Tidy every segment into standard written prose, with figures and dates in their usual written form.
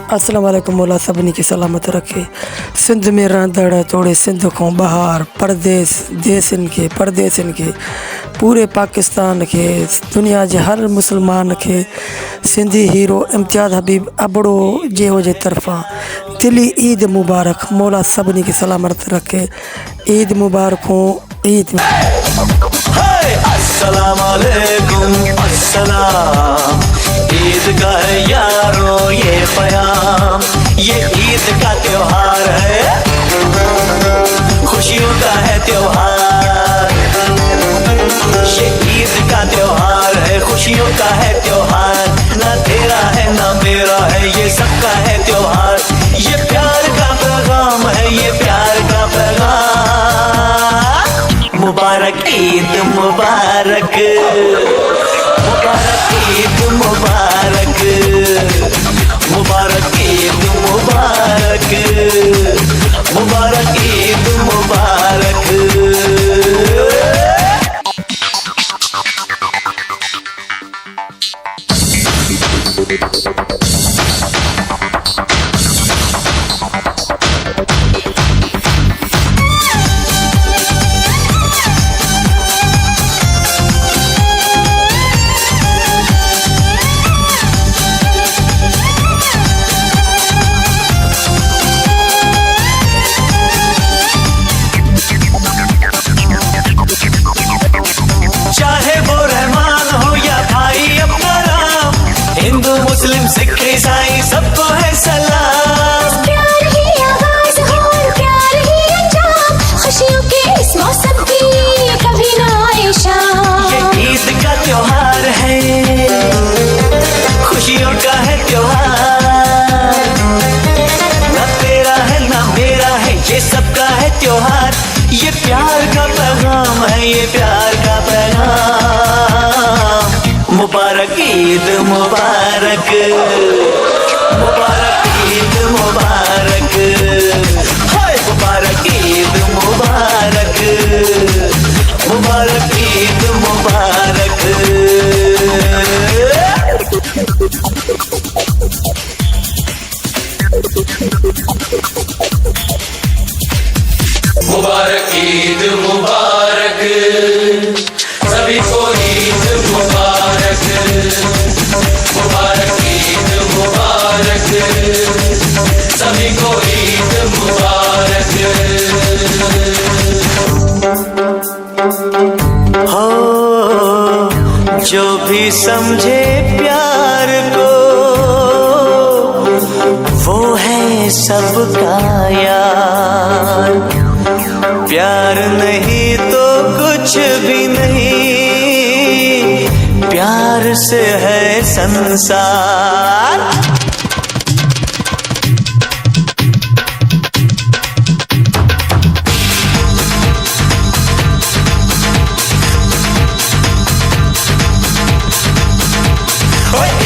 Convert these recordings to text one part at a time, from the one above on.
अस्सलाम वालेकुम। मौला सभिनी खे सलामत रखे। सिंध में रहंदड़ तोड़े सिंध खां ॿाहिरि परदेस देसनि खे परदेसनि खे पूरे पाकिस्तान खे दुनिया जे हर मुस्लमान खे सिंधी हीरो इम्तियाज़ हबीब अबड़ो जे तरफ़ां दिली ईद मुबारक। मौला सभिनी खे सलामत रखे। ईद मुबारक हो। ईद अस्सलाम वालेकुम अस्सलाम। ईद का है यारो ये प्याम, ये ईद का त्योहार है, खुशियों का है त्योहार। ये ईद का त्योहार है, खुशियों का है त्योहार। ना तेरा है ना मेरा है, ये सबका है त्योहार। ये प्यार का पैगाम है, ये प्यार का पैगाम। मुबारक ईद मुबारक, मुबारक ईद मुबारक, मुबारक ईद मुबारक, मुबारक ईद मुबारक। सिख ईसाई सबको है सलाम। प्यार ही आगाज़ हो और प्यार ही अंजाम, खुशियों के इस मौसम की कभी ना आए शाम। ये ईद का त्योहार है, खुशियों का है त्योहार। ना तेरा है ना मेरा है, ये सबका है त्योहार। ये प्यार का पैगाम है, ये प्यार का पैगाम। मुबारक ईद मुबारक, मुबारक ईद मुबारक, हाय मुबारक ईद मुबारक, मुबारक ईद मुबारक। मुबारक ईद मुबारक, सभी को ईद मुबारक। मुबारक ईद मुबारक, सभी को ईद मुबारक। हो जो भी समझे प्यार को, वो है सबका यार। प्यार नहीं तो कुछ भी नहीं, प्यार से है संसार।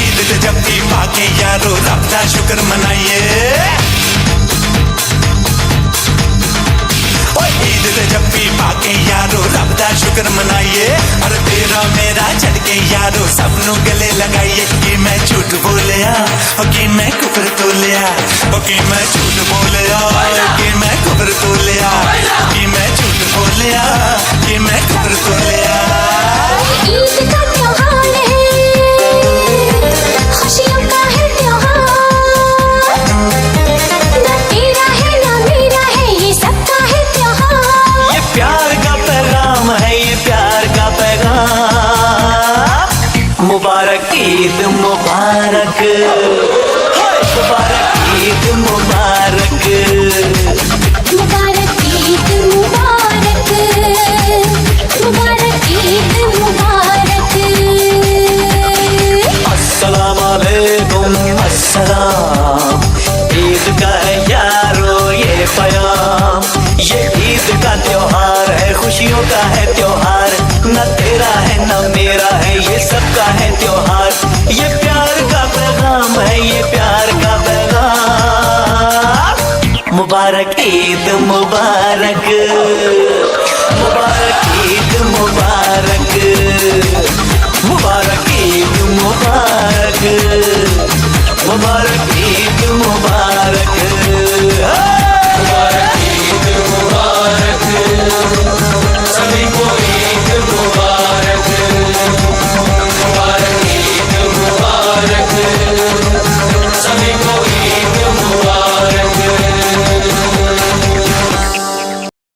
ईद जब भी पाके यारो रब दा शुक्र मनाइए। जब भी पाके यारो रब दा शुक्र मनाइए। और तेरा मेरा झटके यारो सबनों गले लगाइए। कि मैं झूठ बोलिया और कि मैं कुफर तोलिया, और कि मैं झूठ बोलिया कि मैं कुफर तोलिया, कि मैं झूठ बोलिया कि मैं कुफर तोलिया। ईद का त्योहार है, खुशियों का है त्योहार। ना तेरा है ना मेरा है, ये सबका है त्योहार। ये प्यार का पैगाम है, ये प्यार का पैगाम। मुबारक ईद मुबारक, मुबारक ईद मुबारक, मुबारक ईद मुबारक, मुबारक ईद मुबारक। अस्सलाम वालेकुम अस्सलाम। ईद का है यारो ये प्याम, ये ईद का त्योहार है, खुशियों का है त्योहार। न तेरा है न मेरा है, ये सबका है त्योहार। ये प्यार का पैगाम है, ये प्यार का पैगाम। मुबारक ईद मुबारक, मुबारक ईद मुबारक, मुबारक ईद मुबारक, मुबारक ईद